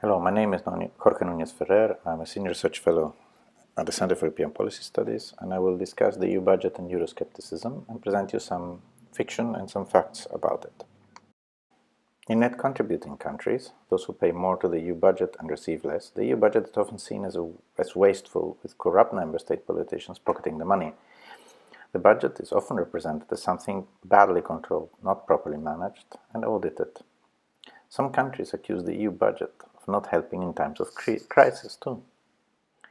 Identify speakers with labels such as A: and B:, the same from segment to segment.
A: Hello, my name is Jorge Núñez Ferrer. I'm a Senior Research Fellow at the Center for European Policy Studies, and I will discuss the EU budget and Euroscepticism and present you some fiction and some facts about it. In net contributing countries, those who pay more to the EU budget and receive less, the EU budget is often seen as wasteful, with corrupt member state politicians pocketing the money. The budget is often represented as something badly controlled, not properly managed, and audited. Some countries accuse the EU budget of not helping in times of crisis too.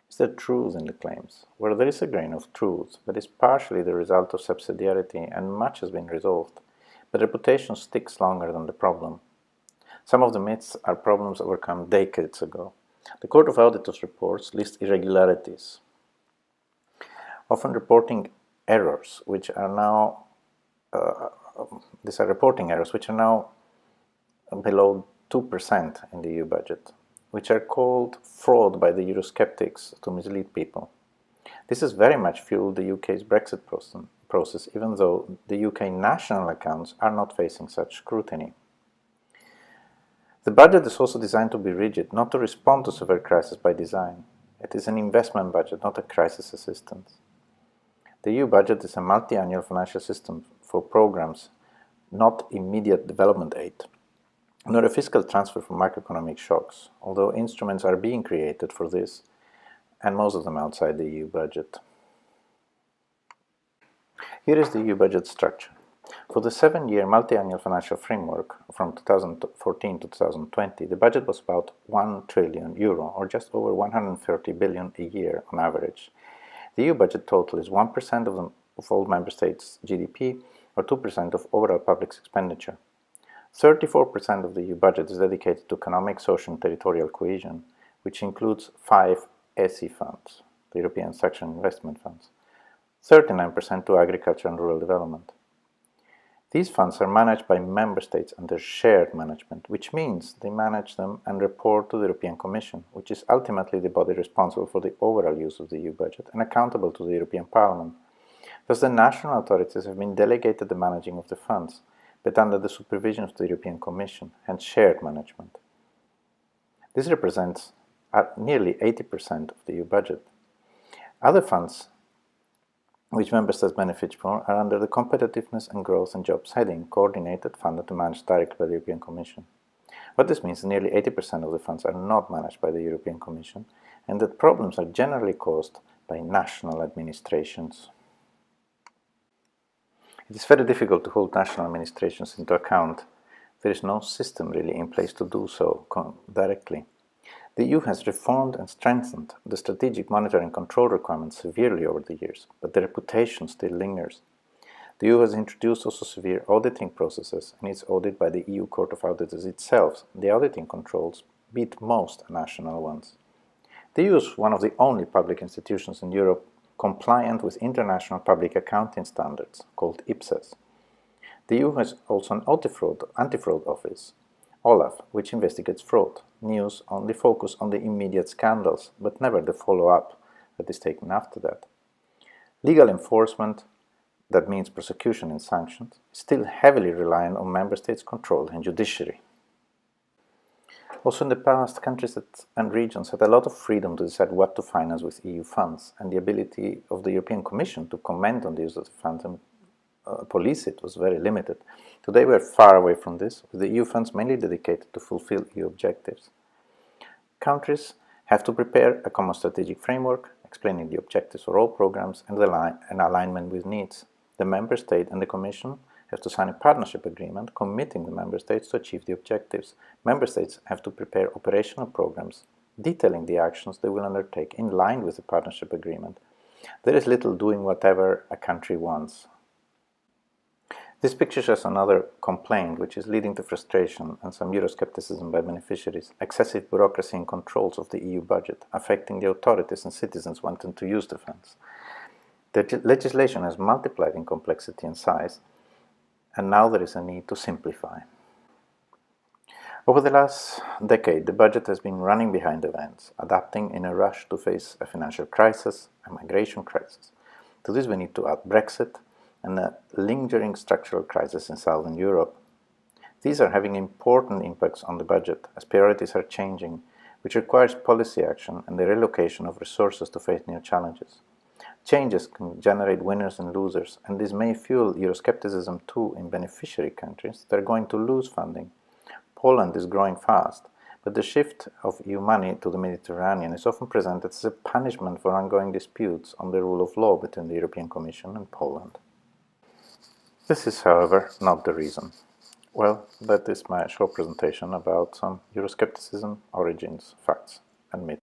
A: Is there truth in the claims? Well, there is a grain of truth, but it's partially the result of subsidiarity, and much has been resolved. But reputation sticks longer than the problem. Some of the myths are problems overcome decades ago. The Court of Auditors reports list irregularities, often reporting errors, which are now below 2% in the EU budget, which are called fraud by the Eurosceptics to mislead people. This has very much fueled the UK's Brexit process, even though the UK national accounts are not facing such scrutiny. The budget is also designed to be rigid, not to respond to severe crises by design. It is an investment budget, not a crisis assistance. The EU budget is a multi-annual financial system for programs, not immediate development aid, nor a fiscal transfer for macroeconomic shocks, although instruments are being created for this, and most of them outside the EU budget. Here is the EU budget structure. For the 7-year multi-annual financial framework from 2014 to 2020, the budget was about €1 trillion, or just over 130 billion a year on average. The EU budget total is 1% of all member states' GDP, or 2% of overall public expenditure. 34% of the EU budget is dedicated to economic, social and territorial cohesion, which includes 5 ESI funds, the European Structural Investment Funds, 39% to agriculture and rural development. These funds are managed by member states under shared management, which means they manage them and report to the European Commission, which is ultimately the body responsible for the overall use of the EU budget and accountable to the European Parliament. Thus, the national authorities have been delegated the managing of the funds, but under the supervision of the European Commission, hence shared management. This represents nearly 80% of the EU budget. Other funds which member states benefit from are under the Competitiveness and Growth and Jobs heading, coordinated, funded and managed directly by the European Commission. What this means is nearly 80% of the funds are not managed by the European Commission, and that problems are generally caused by national administrations. It is very difficult to hold national administrations into account. There is no system really in place to do so directly. The EU has reformed and strengthened the strategic monitoring and control requirements severely over the years, but the reputation still lingers. The EU has introduced also severe auditing processes, and its audit by the EU Court of Auditors itself, the auditing controls, beat most national ones. The EU is one of the only public institutions in Europe compliant with international public accounting standards, called IPSAS. The EU has also an anti-fraud office, OLAF, which investigates fraud. News only focus on the immediate scandals, but never the follow-up that is taken after that. Legal enforcement, that means prosecution and sanctions, is still heavily reliant on member states' control and judiciary. Also in the past, countries and regions had a lot of freedom to decide what to finance with EU funds, and the ability of the European Commission to comment on the use of the funds and police it was very limited. Today we are far away from this, with the EU funds mainly dedicated to fulfill EU objectives. Countries have to prepare a common strategic framework, explaining the objectives for all programs and alignment with needs. The Member State and the Commission have to sign a partnership agreement committing the Member States to achieve the objectives. Member States have to prepare operational programs detailing the actions they will undertake in line with the partnership agreement. There is little doing whatever a country wants. This picture shows another complaint which is leading to frustration and some Euroscepticism by beneficiaries: excessive bureaucracy and controls of the EU budget, affecting the authorities and citizens wanting to use the funds. The legislation has multiplied in complexity and size, and now there is a need to simplify. Over the last decade, the budget has been running behind events, adapting in a rush to face a financial crisis, a migration crisis. To this we need to add Brexit and a lingering structural crisis in Southern Europe. These are having important impacts on the budget, as priorities are changing, which requires policy action and the relocation of resources to face new challenges. Changes can generate winners and losers, and this may fuel Euroscepticism too in beneficiary countries that are going to lose funding. Poland is growing fast, but the shift of EU money to the Mediterranean is often presented as a punishment for ongoing disputes on the rule of law between the European Commission and Poland. This is, however, not the reason. Well, that is my short presentation about some Euroscepticism, origins, facts, and myths.